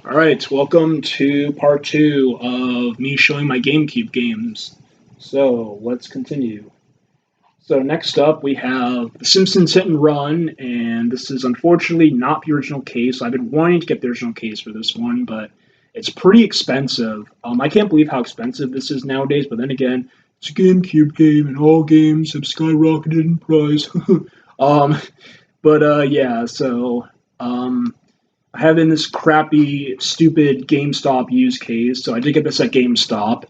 Alright, welcome to part 2 of me showing my GameCube games. So, let's continue. So, next up we have the Simpsons Hit and Run, and this is unfortunately not the original case. I've been wanting to get the original case for this one, but it's pretty expensive. I can't believe how expensive this is nowadays, but then again, it's a GameCube game, and all games have skyrocketed in price. um, yeah, so. I have in this crappy, stupid GameStop used case, so I did get this at GameStop.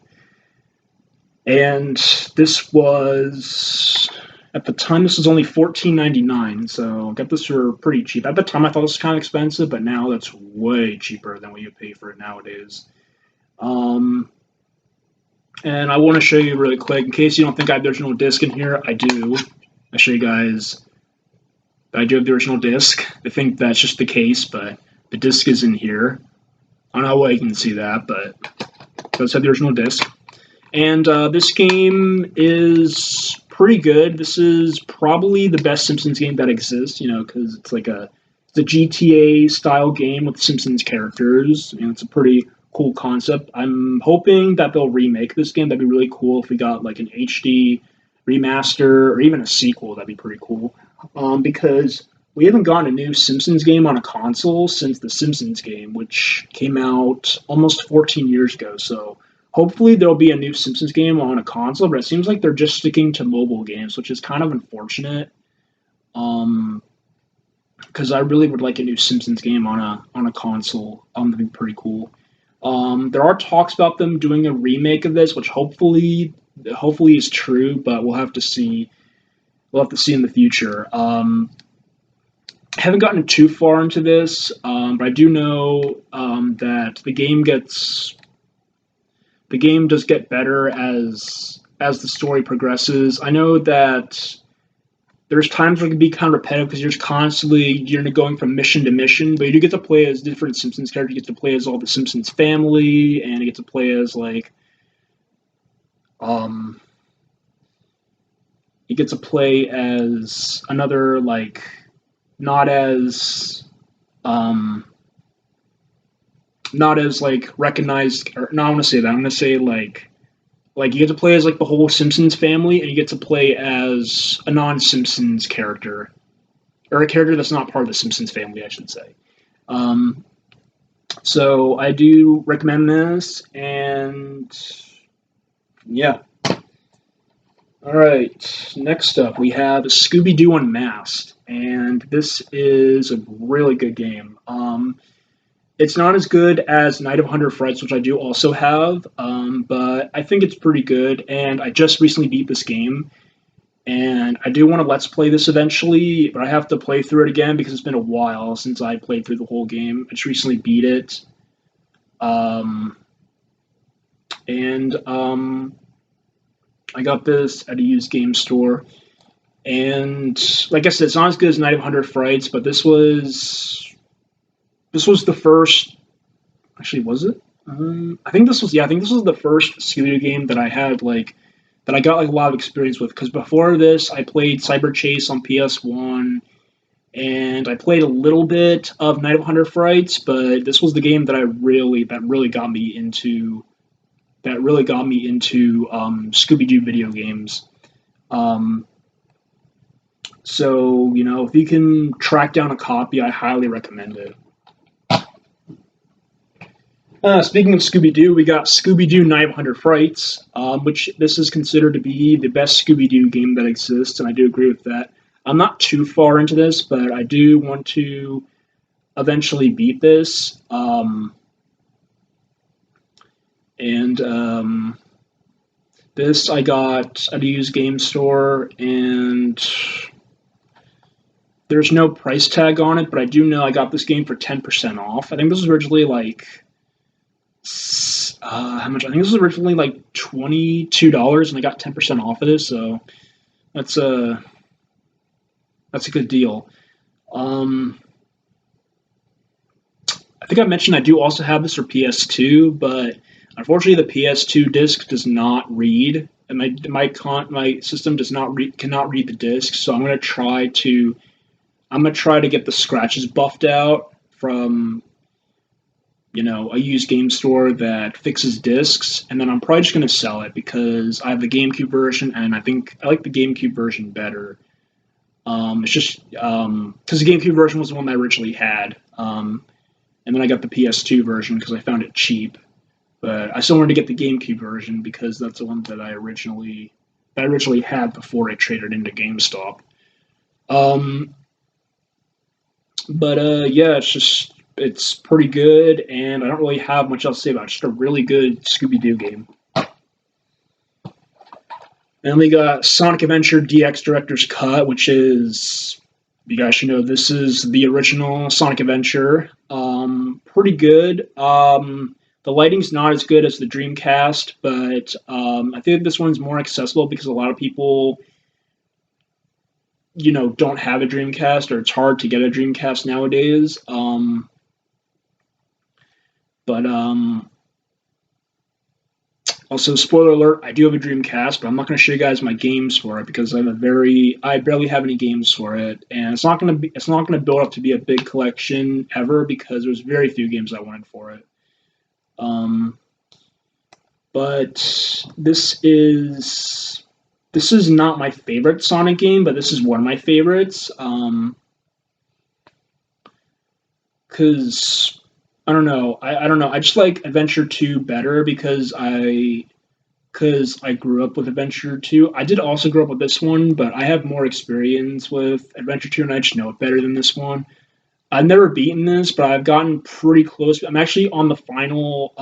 And this was, at the time, this was only $14.99, so I got this for pretty cheap. At the time, I thought this was kind of expensive, but now that's way cheaper than what you pay for it nowadays. And I want to show you really quick, in case you don't think I have the original disc in here, I do. I'll show you guys. I do have the original disc. I think that's just the case, but the disc is in here. I don't know why you can see that, but it does have the original disc. And this game is pretty good. This is probably the best Simpsons game that exists, because it's a GTA style game with Simpsons characters. It's a pretty cool concept. I'm hoping that they'll remake this game. That'd be really cool if we got like an HD remaster or even a sequel. That'd be pretty cool. Because we haven't gotten a new Simpsons game on a console since the Simpsons game, which came out almost 14 years ago. So hopefully there'll be a new Simpsons game on a console, but it seems like they're just sticking to mobile games, which is kind of unfortunate. Because I really would like a new Simpsons game on a console. That'd be pretty cool. There are talks about them doing a remake of this, which hopefully is true, but we'll have to see. We'll have to see in the future. I haven't gotten too far into this, but I do know that the game does get better as the story progresses. I know that there's times where it can be kind of repetitive because you're just constantly going from mission to mission, but you do get to play as different Simpsons characters. You get to play as all the Simpsons family, and you get to play as you get to play as another not as recognized, or no, I want to say that. I'm going to say you get to play as the whole Simpsons family, and you get to play as a non-Simpsons character, or a character that's not part of the Simpsons family, I should say. So I do recommend this, and yeah. Alright, next up we have Scooby-Doo Unmasked, and this is a really good game. It's not as good as Night of 100 Frights, which I do also have, but I think it's pretty good, and I just recently beat this game, and I do want to Let's Play this eventually, but I have to play through it again because it's been a while since I played through the whole game. I just recently beat it. I got this at a used game store, and like I said, it's not as good as Night of 100 Frights, but this was the first. Actually, was it? I think this was. Yeah, I think this was the first Scooby-Doo game that I had that I got a lot of experience with. Because before this, I played Cyber Chase on PS1, and I played a little bit of Night of 100 Frights, but this was the game that really got me into. Scooby-Doo video games. So, if you can track down a copy, I highly recommend it. Speaking of Scooby-Doo, we got Scooby-Doo Night of 100 Frights, which this is considered to be the best Scooby-Doo game that exists, and I do agree with that. I'm not too far into this, but I do want to eventually beat this. This I got at a used game store, and there's no price tag on it, but I do know I got this game for 10% off. I think this was originally how much? I think this was originally $22, and I got 10% off of this, so that's a good deal. I think I mentioned I do also have this for PS2, but unfortunately, the PS2 disc does not read, and my system cannot read the disc. So I'm gonna try to get the scratches buffed out from a used game store that fixes discs, and then I'm probably just going to sell it because I have the GameCube version, and I think I like the GameCube version better. It's just because the GameCube version was the one I originally had, and then I got the PS2 version because I found it cheap. But I still wanted to get the GameCube version because that's the one that I originally had before I traded into GameStop. Um, but yeah, it's pretty good, and I don't really have much else to say about it. It's just a really good Scooby-Doo game. And we got Sonic Adventure DX Director's Cut, which is, you guys should know, this is the original Sonic Adventure. Pretty good. The lighting's not as good as the Dreamcast, but I think this one's more accessible because a lot of people, don't have a Dreamcast, or it's hard to get a Dreamcast nowadays. But Also, spoiler alert, I do have a Dreamcast, but I'm not going to show you guys my games for it because I barely have any games for it, and it's not going to build up to be a big collection ever because there's very few games I wanted for it. But this is not my favorite Sonic game, but this is one of my favorites. Because I don't know. I don't know. I just like Adventure 2 better because I grew up with Adventure 2. I did also grow up with this one, but I have more experience with Adventure 2 and I just know it better than this one. I've never beaten this, but I've gotten pretty close. I'm actually on the final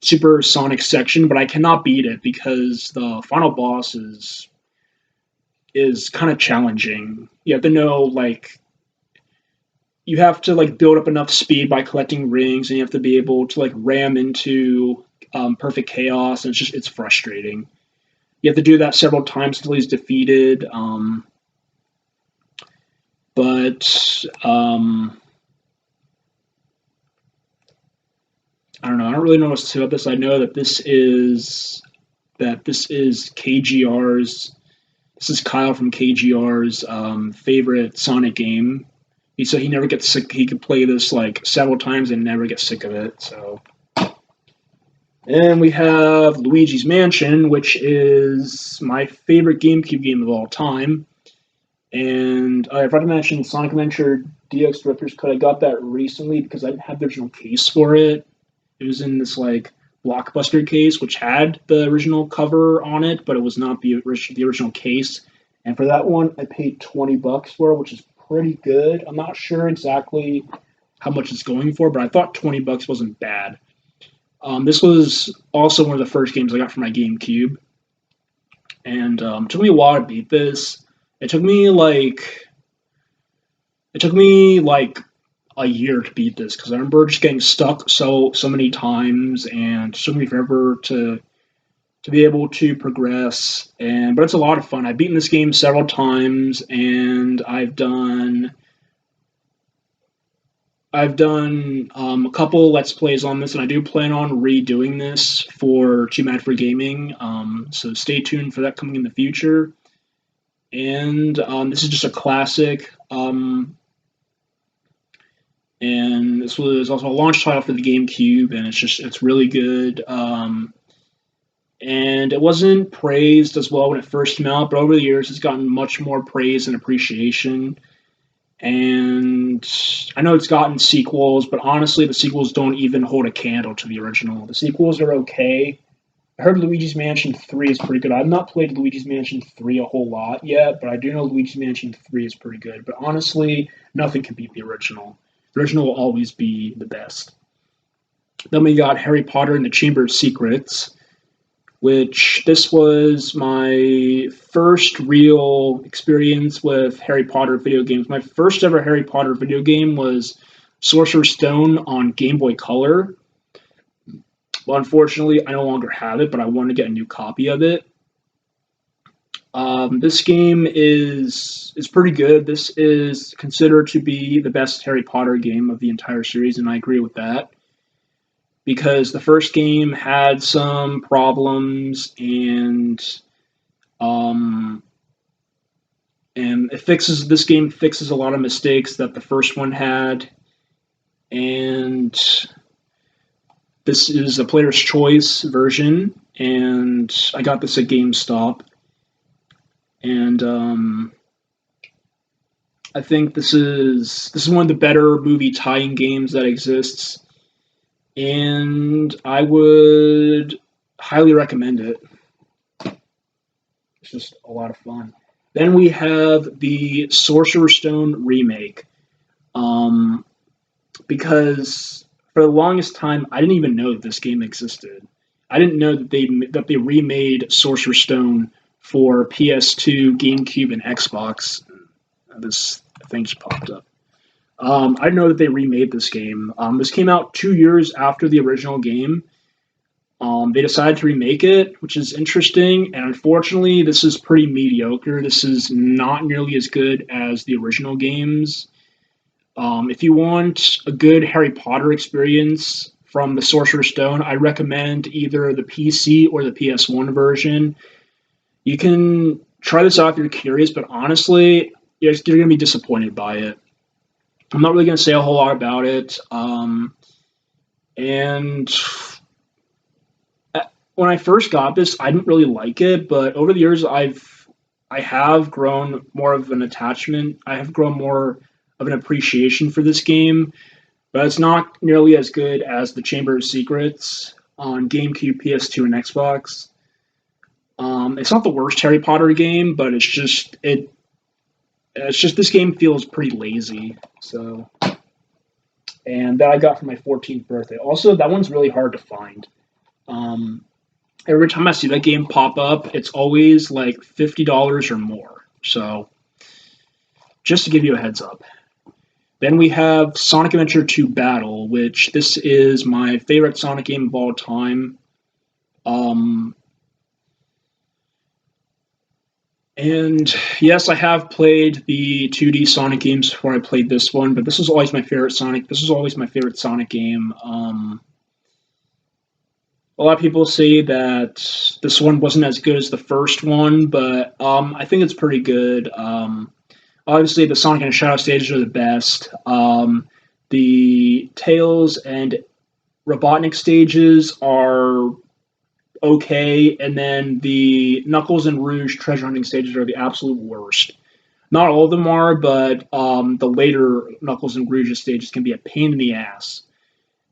Supersonic section, but I cannot beat it because the final boss is kind of challenging. You have to know you have to build up enough speed by collecting rings, and you have to be able to ram into perfect chaos, and it's frustrating. You have to do that several times until he's defeated. But I don't know. I don't really know what to say about this. I know that this is KGR's. This is Kyle from KGR's favorite Sonic game. So he never gets sick. He could play this several times and never get sick of it. So, and we have Luigi's Mansion, which is my favorite GameCube game of all time. And I've already mentioned Sonic Adventure DX Director's Cut. I got that recently because I didn't have the original case for it. It was in this Blockbuster case, which had the original cover on it, but it was not the original case. And for that one, I paid $20 for it, which is pretty good. I'm not sure exactly how much it's going for, but I thought $20 wasn't bad. This was also one of the first games I got for my GameCube, and it took me a while to beat this. It took me a year to beat this because I remember just getting stuck so many times and took me forever to be able to progress. But it's a lot of fun. I've beaten this game several times, and I've done a couple Let's Plays on this, and I do plan on redoing this for Too Mad for Gaming. So stay tuned for that coming in the future. And this is just a classic. And this was also a launch title for the GameCube, and it's really good. And it wasn't praised as well when it first came out, but over the years it's gotten much more praise and appreciation. And I know it's gotten sequels, but honestly, the sequels don't even hold a candle to the original. The sequels are okay. I heard Luigi's Mansion 3 is pretty good. I've not played Luigi's Mansion 3 a whole lot yet, but I do know Luigi's Mansion 3 is pretty good. But honestly, nothing can beat the original. The original will always be the best. Then we got Harry Potter and the Chamber of Secrets, which this was my first real experience with Harry Potter video games. My first ever Harry Potter video game was Sorcerer's Stone on Game Boy Color. Well, unfortunately, I no longer have it, but I want to get a new copy of it. This game is pretty good. This is considered to be the best Harry Potter game of the entire series, and I agree with that. Because the first game had some problems, and this game fixes a lot of mistakes that the first one had, and This is a player's choice version, and I got this at GameStop. And I think this is one of the better movie tie-in games that exists, and I would highly recommend it. It's just a lot of fun. Then we have the Sorcerer's Stone remake. Because for the longest time, I didn't even know that this game existed. I didn't know that they remade Sorcerer's Stone for PS2, GameCube, and Xbox. This thing just popped up. I didn't know that they remade this game. This came out 2 years after the original game. They decided to remake it, which is interesting, and unfortunately, this is pretty mediocre. This is not nearly as good as the original games. If you want a good Harry Potter experience from the Sorcerer's Stone, I recommend either the PC or the PS1 version. You can try this out if you're curious, but honestly, you're going to be disappointed by it. I'm not really going to say a whole lot about it. And when I first got this, I didn't really like it, but over the years, I have grown more of an attachment. I have grown more of an appreciation for this game, but it's not nearly as good as the Chamber of Secrets on GameCube, PS2, and Xbox. It's not the worst Harry Potter game, but it's just this game feels pretty lazy. So, and that I got for my 14th birthday. Also, that one's really hard to find. Every time I see that game pop up, it's always like $50 or more. So, just to give you a heads up. Then we have Sonic Adventure 2 Battle, which this is my favorite Sonic game of all time. And yes, I have played the 2D Sonic games before I played this one, but this was always my favorite Sonic. This was always my favorite Sonic game. A lot of people say that this one wasn't as good as the first one, but I think it's pretty good. Obviously, the Sonic and Shadow stages are the best. The Tails and Robotnik stages are okay, and then the Knuckles and Rouge treasure hunting stages are the absolute worst. Not all of them are, but the later Knuckles and Rouge stages can be a pain in the ass.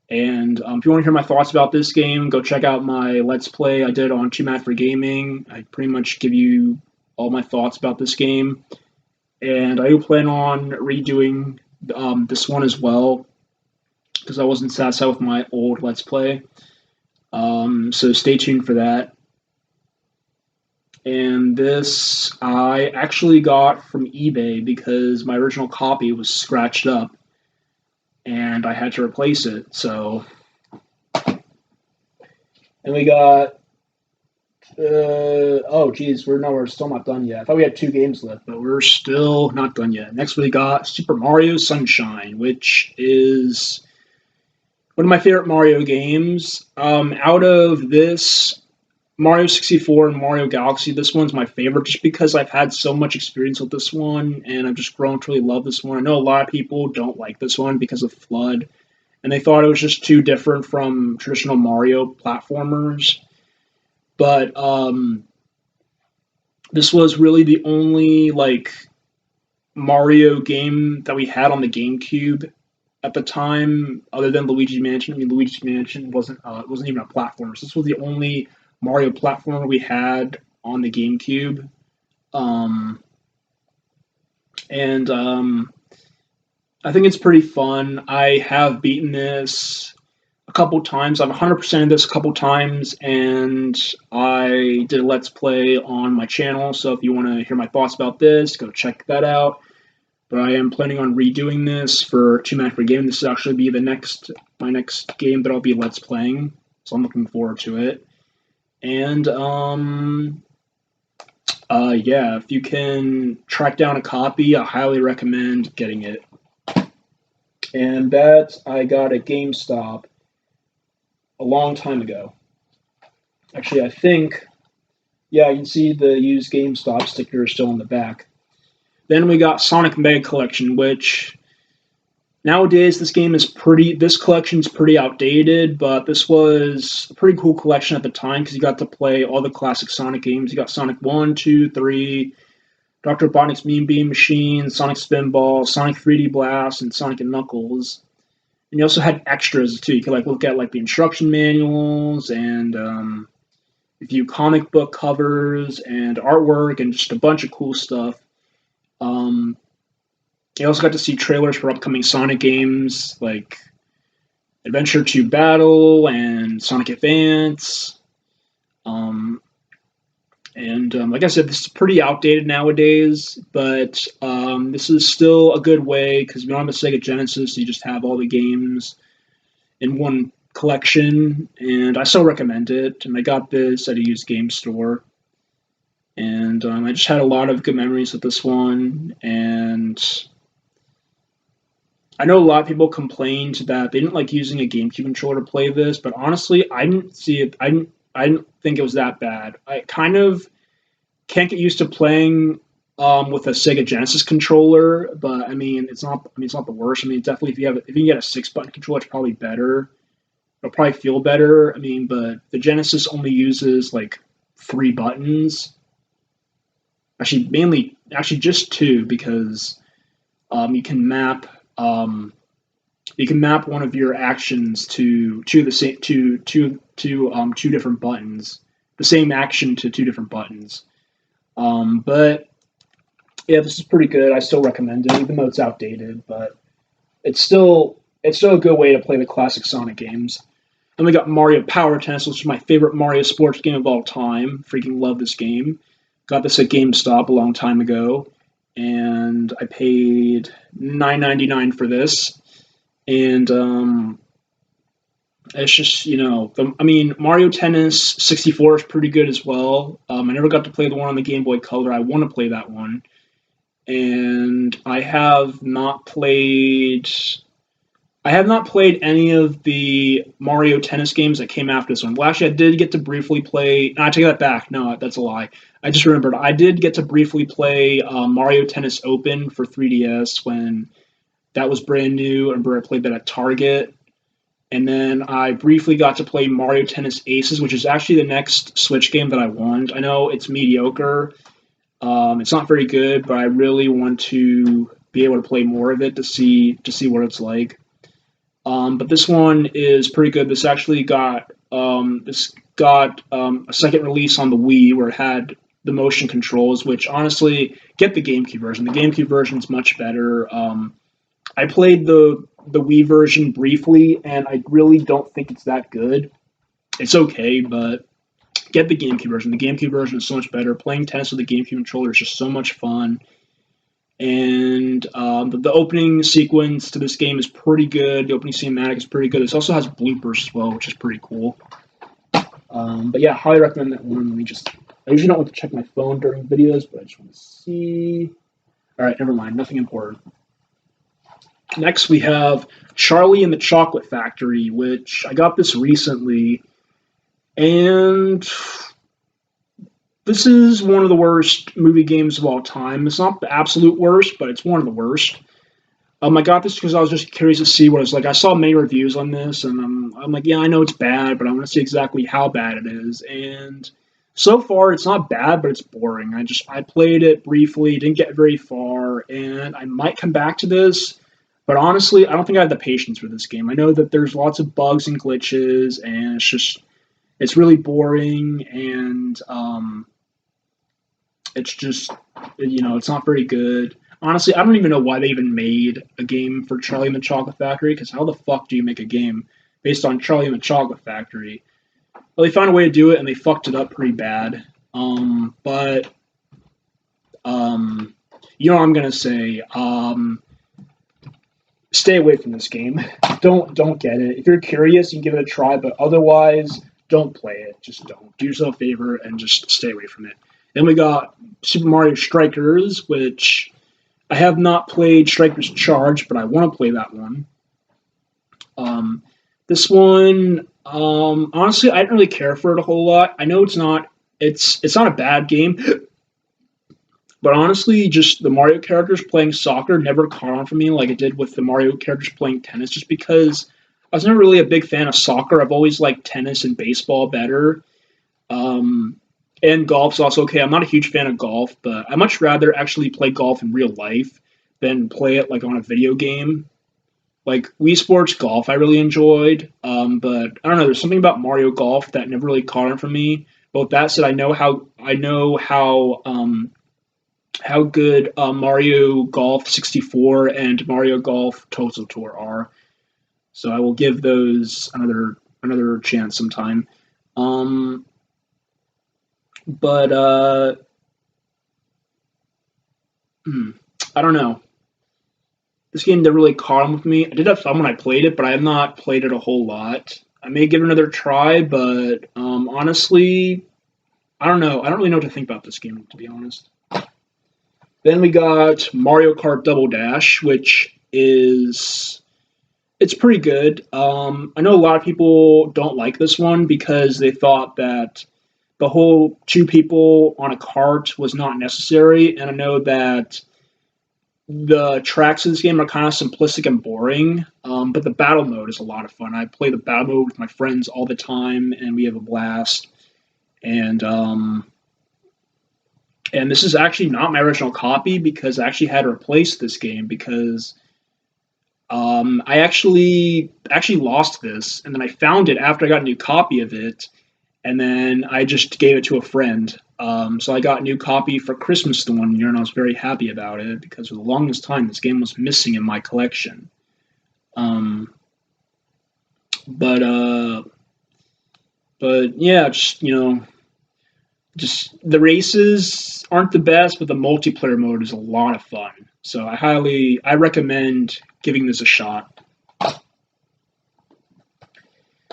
And if you want to hear my thoughts about this game, go check out my Let's Play I did on Too Mad for Gaming. I pretty much give you all my thoughts about this game. And I do plan on redoing this one as well, because I wasn't satisfied with my old Let's Play. So stay tuned for that. And this I actually got from eBay because my original copy was scratched up and I had to replace it. So, and we got oh geez, we're still not done yet. I thought we had 2 games left, but we're still not done yet. Next we got Super Mario Sunshine, which is one of my favorite Mario games. Out of this, Mario 64 and Mario Galaxy, this one's my favorite just because I've had so much experience with this one, and I've just grown to really love this one. I know a lot of people don't like this one because of FLUDD, and they thought it was just too different from traditional Mario platformers. But this was really the only Mario game that we had on the GameCube at the time, other than Luigi Mansion. I mean, Luigi Mansion wasn't even a platformer. So this was the only Mario platformer we had on the GameCube. I think it's pretty fun. I have beaten this a couple times. I've 100%ed this a couple times, and I did a Let's Play on my channel. So if you want to hear my thoughts about this, go check that out. But I am planning on redoing this for Too Mad for Gaming. This will actually be my next game that I'll be Let's Playing, so I'm looking forward to it. And yeah, if you can track down a copy, I highly recommend getting it. And that I got at GameStop a long time ago. Actually, I think, yeah, you can see the used GameStop sticker still in the back. Then we got Sonic Meg Collection, which Nowadays, this collection's pretty outdated, but this was a pretty cool collection at the time because you got to play all the classic Sonic games. You got Sonic 1, 2, 3, Dr. Robotnik's Mean Bean Machine, Sonic Spinball, Sonic 3D Blast, and Sonic and Knuckles. And you also had extras too. You could like look at like the instruction manuals and a few comic book covers and artwork and just a bunch of cool stuff. Um, you also got to see trailers for upcoming Sonic games like Adventure 2 Battle and Sonic Advance. Um, like I said, this is pretty outdated nowadays, but this is still a good way because we don't have a Sega Genesis, so you just have all the games in one collection, and I still recommend it. And I got this at a used game store, and I just had a lot of good memories with this one. And I know a lot of people complained that they didn't like using a GameCube controller to play this, but honestly, I didn't see it. I didn't think it was that bad. I kind of can't get used to playing with a Sega Genesis controller, but I mean, it's not. I mean, it's not the worst. I mean, definitely if you can get a 6-button controller, it's probably better. It'll probably feel better. I mean, but the Genesis only uses like 3 buttons. Actually, just two because you can map one of your actions to the same to two different buttons. The same action to two different buttons. But yeah, this is pretty good. I still recommend it, even though it's outdated. But it's still a good way to play the classic Sonic games. Then we got Mario Power Tennis, which is my favorite Mario sports game of all time. Freaking love this game. Got this at GameStop a long time ago, and I paid $9.99 for this. And it's just Mario Tennis 64 is pretty good as well. I never got to play the one on the Game Boy Color. I want to play that one, and I have not played any of the Mario Tennis games that came after this one. Well, actually, I did get to briefly play. No, I take that back. No, that's a lie. I just remembered. I did get to briefly play Mario Tennis Open for 3DS when that was brand new. I remember I played that at Target. And then I briefly got to play Mario Tennis Aces, which is actually the next Switch game that I want. I know it's mediocre. It's not very good, but I really want to be able to play more of it to see what it's like. But this one is pretty good. This actually got a second release on the Wii where it had the motion controls, which honestly, get the GameCube version. The GameCube version is much better. I played the Wii version briefly, and I really don't think it's that good. It's okay, but get the GameCube version. The GameCube version is so much better. Playing tennis with the GameCube controller is just so much fun. And the opening sequence to this game is pretty good. The opening cinematic is pretty good. This also has bloopers as well, which is pretty cool. But yeah, highly recommend that one. I usually don't want to check my phone during videos, but I just want to see. All right, never mind. Nothing important. Next, we have Charlie and the Chocolate Factory, which I got this recently. And this is one of the worst movie games of all time. It's not the absolute worst, but it's one of the worst. I got this because I was just curious to see what it's like. I saw many reviews on this, and I'm like, yeah, I know it's bad, but I want to see exactly how bad it is. And so far, it's not bad, but it's boring. I played it briefly, didn't get very far, and I might come back to this. But honestly, I don't think I have the patience for this game. I know that there's lots of bugs and glitches, and it's really boring, and it's not very good. Honestly, I don't even know why they even made a game for Charlie and the Chocolate Factory, because how the fuck do you make a game based on Charlie and the Chocolate Factory? Well, they found a way to do it, and they fucked it up pretty bad. But you know what I'm gonna say. Stay away from this game. Don't get it. If you're curious, you can give it a try, but otherwise, don't play it. Just don't. Do yourself a favor and just stay away from it. Then we got Super Mario Strikers, which I have not played Strikers Charge, but I want to play that one. This one, honestly, I didn't really care for it a whole lot. I know it's not a bad game. But honestly, just the Mario characters playing soccer never caught on for me like it did with the Mario characters playing tennis, just because I was never really a big fan of soccer. I've always liked tennis and baseball better. Um, and golf's also okay. I'm not a huge fan of golf, but I much rather actually play golf in real life than play it like on a video game. Like Wii Sports Golf, I really enjoyed, but I don't know. There's something about Mario Golf that never really caught on for me. But with that said, I know how good Mario Golf 64 and Mario Golf Total Tour are. So I will give those another chance sometime. Um, but hmm, I don't know. This game never really caught on with me. I did have fun when I played it, but I have not played it a whole lot. I may give it another try, but honestly, I don't know. I don't really know what to think about this game, to be honest. Then we got Mario Kart Double Dash, which is it's pretty good. I know a lot of people don't like this one because they thought that the whole two people on a cart was not necessary, and I know that the tracks in this game are kind of simplistic and boring, but the battle mode is a lot of fun. I play the battle mode with my friends all the time, and we have a blast. And and this is actually not my original copy because I actually had to replace this game because I actually lost this, and then I found it after I got a new copy of it, and then I just gave it to a friend. So I got a new copy for Christmas the one year, and I was very happy about it because for the longest time this game was missing in my collection. Um, but uh, but yeah, just the races aren't the best, but the multiplayer mode is a lot of fun. So I recommend giving this a shot.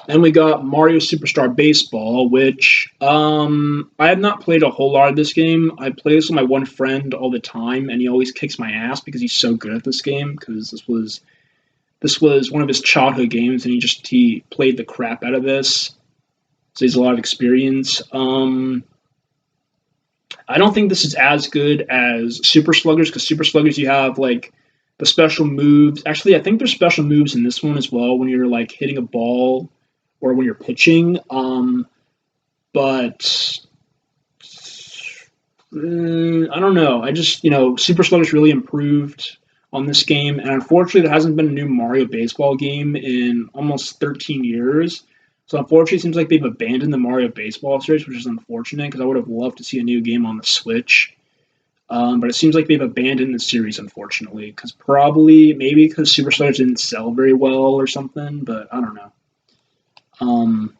Then we got Mario Superstar Baseball, which I have not played a whole lot of this game. I play this with my one friend all the time, and he always kicks my ass because he's so good at this game. Because this was one of his childhood games, and he played the crap out of this. So he has a lot of experience. I don't think this is as good as Super Sluggers because Super Sluggers you have like the special moves. Actually, I think there's special moves in this one as well when you're like hitting a ball or when you're pitching. But I don't know. I just Super Sluggers really improved on this game, and unfortunately, there hasn't been a new Mario baseball game in almost 13 years. So unfortunately, it seems like they've abandoned the Mario baseball series, which is unfortunate because I would have loved to see a new game on the Switch. But it seems like they've abandoned the series, unfortunately, because maybe because Super Sluggers didn't sell very well or something. But I don't know. Um,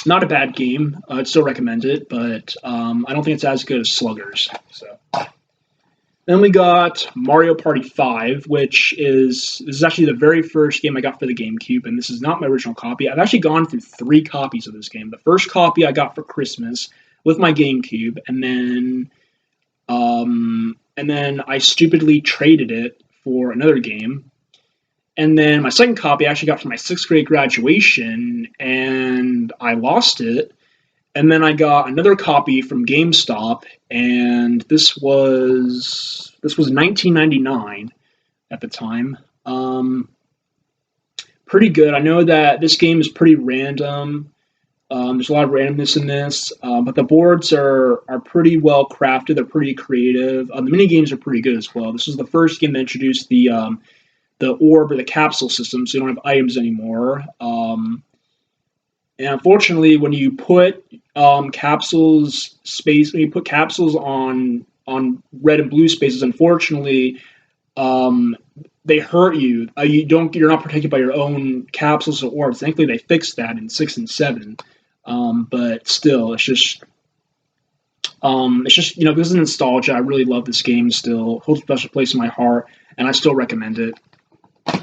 Not a bad game. I'd still recommend it, but I don't think it's as good as Sluggers. So then we got Mario Party 5, which this is actually the very first game I got for the GameCube, and this is not my original copy. I've actually gone through 3 copies of this game. The first copy I got for Christmas with my GameCube, and then I stupidly traded it for another game. And then my second copy I actually got for my 6th grade graduation, and I lost it. And then I got another copy from GameStop, and this was 1999 at the time. Pretty good. I know that this game is pretty random. There's a lot of randomness in this, but the boards are pretty well crafted. They're pretty creative. The mini games are pretty good as well. This was the first game that introduced the orb or the capsule system, so you don't have items anymore. And unfortunately, when you put when you put capsules on red and blue spaces, unfortunately, um, they hurt you. You're not protected by your own capsules or orbs. Thankfully, they fixed that in 6 and 7. But still, it's just because of nostalgia. I really love this game. Still holds a special place in my heart, and I still recommend it.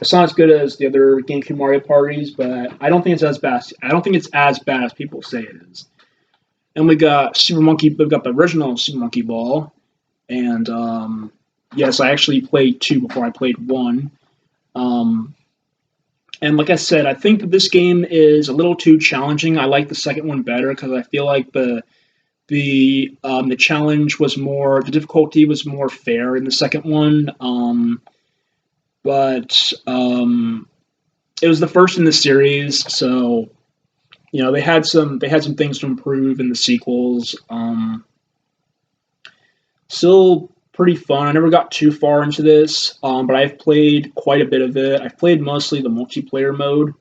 It's not as good as the other GameCube Mario parties, but I don't think it's as bad. I don't think it's as bad as people say it is. And we got the original Super Monkey Ball, and yes, I actually played 2 before I played 1. Um, and like I said, I think that this game is a little too challenging. I like the second one better because I feel like The challenge was more, the difficulty was more fair in the second one, but it was the first in the series, so they had some things to improve in the sequels. Still pretty fun. I never got too far into this, but I've played quite a bit of it. I've played mostly the multiplayer mode.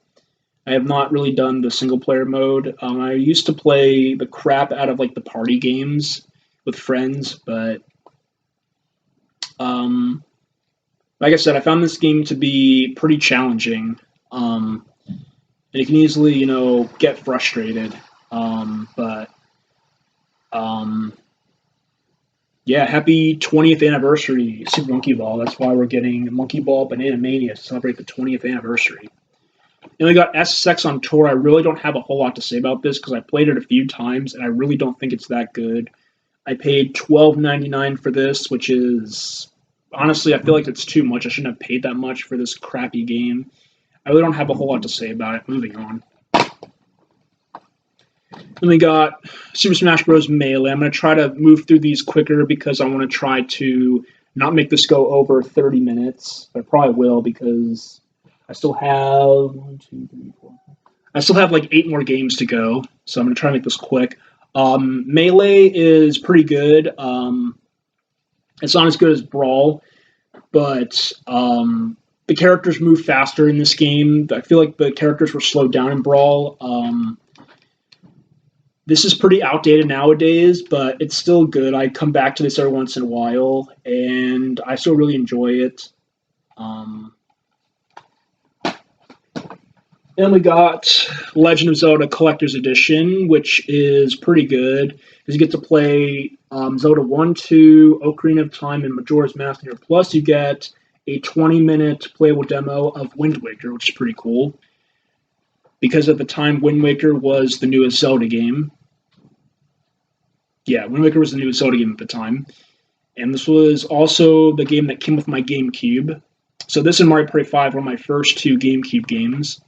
I have not really done the single player mode. I used to play the crap out of like the party games with friends, but um, like I said, I found this game to be pretty challenging, and it can easily, get frustrated. But um, Yeah, happy 20th anniversary, Super Monkey Ball. That's why we're getting Monkey Ball Banana Mania to celebrate the 20th anniversary. And we got SSX on tour. I really don't have a whole lot to say about this because I played it a few times and I really don't think it's that good. I paid $12.99 for this, which is honestly, I feel like it's too much. I shouldn't have paid that much for this crappy game. I really don't have a whole lot to say about it. Moving on. Then we got Super Smash Bros. Melee. I'm going to try to move through these quicker because I want to try to not make this go over 30 minutes. But I probably will because I still have one, two, three, four. I still have like 8 more games to go, so I'm going to try to make this quick. Melee is pretty good. It's not as good as Brawl, but the characters move faster in this game. I feel like the characters were slowed down in Brawl. This is pretty outdated nowadays, but it's still good. I come back to this every once in a while, and I still really enjoy it. Then we got Legend of Zelda Collector's Edition, which is pretty good because you get to play Zelda 1, 2, Ocarina of Time, and Majora's Mask. Plus, you get a 20-minute playable demo of Wind Waker, which is pretty cool. Because at the time, Wind Waker was the newest Zelda game. Yeah, Wind Waker was the newest Zelda game at the time. And this was also the game that came with my GameCube. So this and Mario Party 5 were my first 2 GameCube games.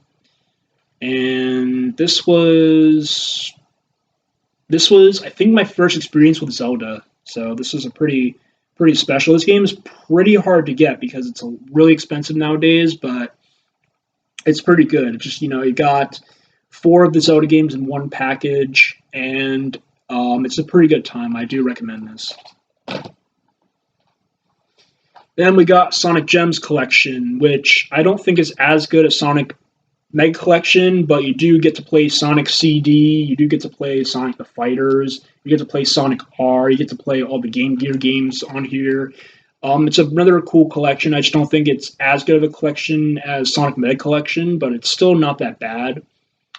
And this was, I think, my first experience with Zelda. So this was a pretty special. This game is pretty hard to get because it's really expensive nowadays, but it's pretty good. It's just, you got 4 of the Zelda games in one package, and it's a pretty good time. I do recommend this. Then we got Sonic Gems Collection, which I don't think is as good as Sonic Meg Collection, but you do get to play Sonic CD, you do get to play Sonic the Fighters, you get to play Sonic R, you get to play all the Game Gear games on here. It's another cool collection. I just don't think it's as good of a collection as Sonic Meg Collection, but it's still not that bad.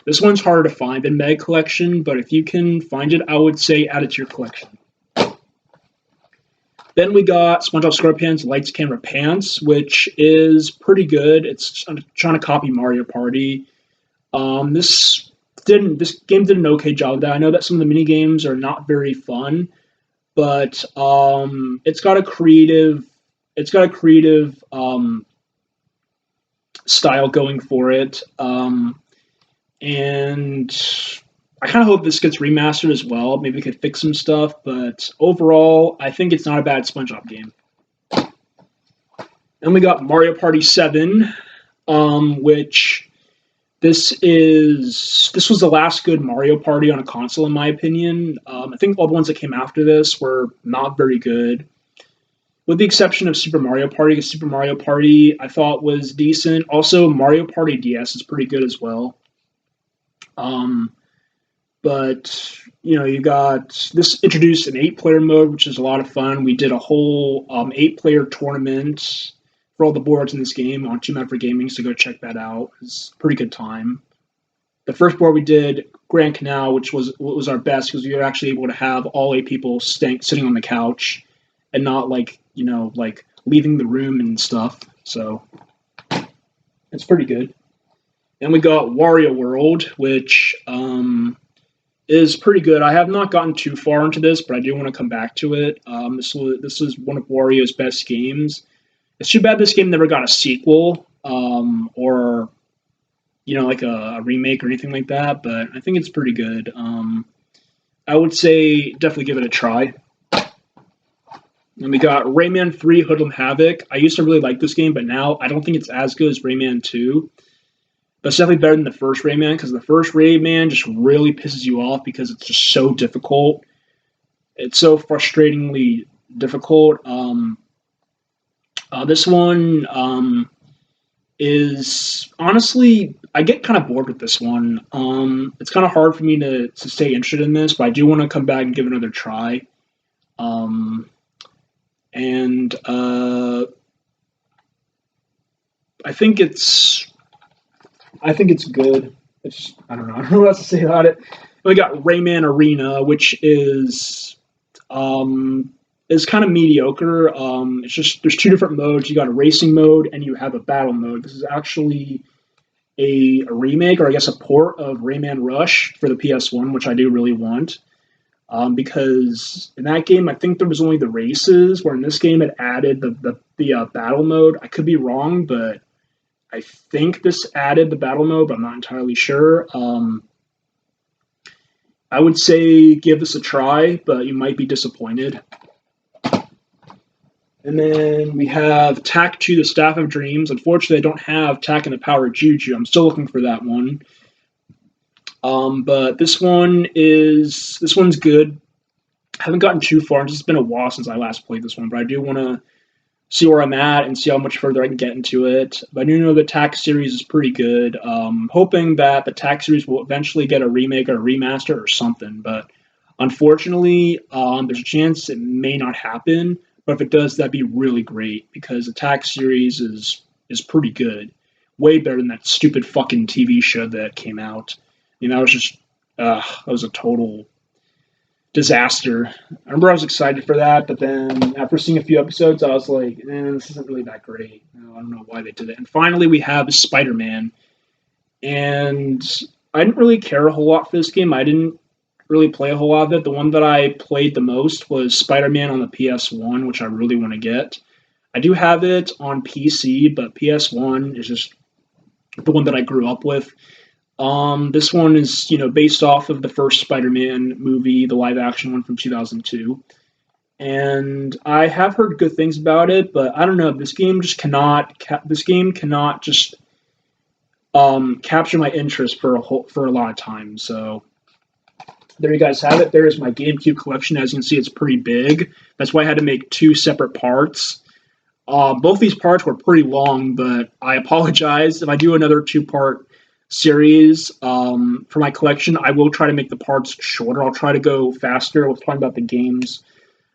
This one's harder to find than Meg Collection, but if you can find it, I would say add it to your collection. Then we got SpongeBob SquarePants Lights Camera Pants, which is pretty good. It's trying to copy Mario Party. This game did an okay job of that. I know that some of the mini games are not very fun, but it's got a creative style going for it. And I kind of hope this gets remastered as well. Maybe we could fix some stuff, but overall, I think it's not a bad SpongeBob game. Then we got Mario Party 7, which this was the last good Mario Party on a console, in my opinion. I think all the ones that came after this were not very good, with the exception of Super Mario Party, because Super Mario Party I thought was decent. Also, Mario Party DS is pretty good as well. But, you got, this introduced an 8-player mode, which is a lot of fun. We did a whole 8-player tournament for all the boards in this game on Team Effort Gaming, so go check that out. It's a pretty good time. The first board we did, Grand Canal, which was our best, because we were actually able to have all 8 people sitting on the couch and not, leaving the room and stuff. So, it's pretty good. Then we got Wario World, which is pretty good. I have not gotten too far into this, but I do want to come back to it. This is one of Wario's best games. It's too bad this game never got a sequel, or like a remake or anything like that. But I think it's pretty good. I would say definitely give it a try. And we got Rayman 3 Hoodlum Havoc. I used to really like this game, but now I don't think it's as good as Rayman 2. But it's definitely better than the first Rayman, because the first Rayman just really pisses you off because it's just so difficult. It's so frustratingly difficult. This one is honestly, I get kind of bored with this one. It's kind of hard for me to stay interested in this, but I do want to come back and give it another try. And I think it's good. I don't know what else to say about it. We got Rayman Arena, which is kind of mediocre. It's just there's two different modes. You got a racing mode and you have a battle mode. This is actually a remake, or I guess a port of Rayman Rush for the PS1, which I do really want. Because in that game, I think there was only the races, where in this game it added the battle mode. I could be wrong, but I think this added the battle mode, but I'm not entirely sure. I would say give this a try, but you might be disappointed. And then we have Tak 2, the Staff of Dreams. Unfortunately, I don't have Tak and the Power of Juju. I'm still looking for that one. But this one's good. I haven't gotten too far. It's been a while since I last played this one, but I do want to see where I'm at and see how much further I can get into it. But I do know the Tak series is pretty good. Hoping that the Tak series will eventually get a remake or a remaster or something. But unfortunately, there's a chance it may not happen. But if it does, that'd be really great, because the Tak series is pretty good. Way better than that stupid fucking TV show that came out. That was just that was a total disaster. I remember I was excited for that, but then after seeing a few episodes, I was like, this isn't really that great. I don't know why they did it. And finally, we have Spider-Man. And I didn't really care a whole lot for this game. I didn't really play a whole lot of it. The one that I played the most was Spider-Man on the PS1, which I really want to get. I do have it on PC, but PS1 is just the one that I grew up with. This one is, based off of the first Spider-Man movie, the live-action one from 2002. And I have heard good things about it, but I don't know. This game cannot just capture my interest for a lot of time. So there you guys have it. There is my GameCube collection. As you can see, it's pretty big. That's why I had to make two separate parts. Both these parts were pretty long, but I apologize. If I do another two-part series for my collection, I will try to make the parts shorter. I'll try to go faster with talking about the games.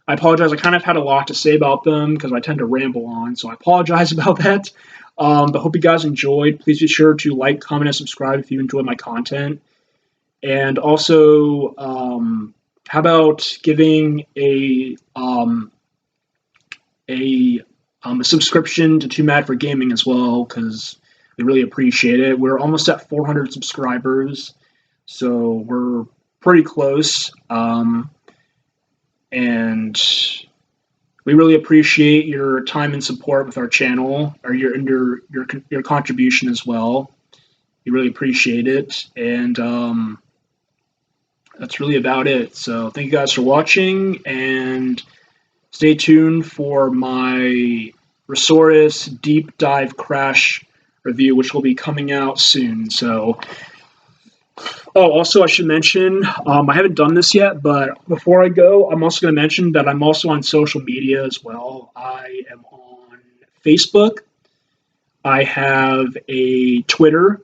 I apologize. I kind of had a lot to say about them because I tend to ramble on, so I apologize about that. But hope you guys enjoyed. Please be sure to like, comment, and subscribe if you enjoyed my content. And also, how about giving a subscription to Too Mad for Gaming as well, because we really appreciate it. We're almost at 400 subscribers, so we're pretty close. And we really appreciate your time and support with our channel, or your contribution as well. We really appreciate it, and that's really about it. So thank you guys for watching, and stay tuned for my Resource Deep Dive Crash review, which will be coming out soon. So, also I should mention, I haven't done this yet, but before I go, I'm also going to mention that I'm also on social media as well. I am on Facebook. I have a Twitter.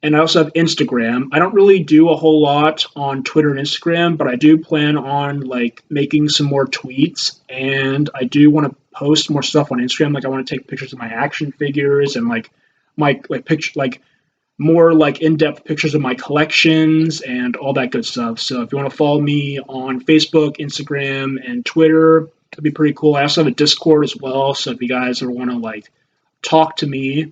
And I also have Instagram. I don't really do a whole lot on Twitter and Instagram, but I do plan on making some more tweets, and I do want to post more stuff on Instagram. I want to take pictures of my action figures and more in-depth pictures of my collections and all that good stuff. So if you want to follow me on Facebook, Instagram, and Twitter, that'd be pretty cool. I also have a Discord as well, so if you guys ever want to talk to me,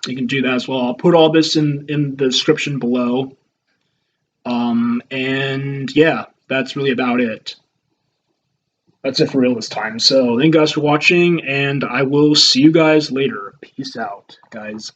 you can do that as well. I'll put all this in the description below. And yeah, that's really about it. That's it for real this time. So thank you guys for watching, and I will see you guys later. Peace out, guys.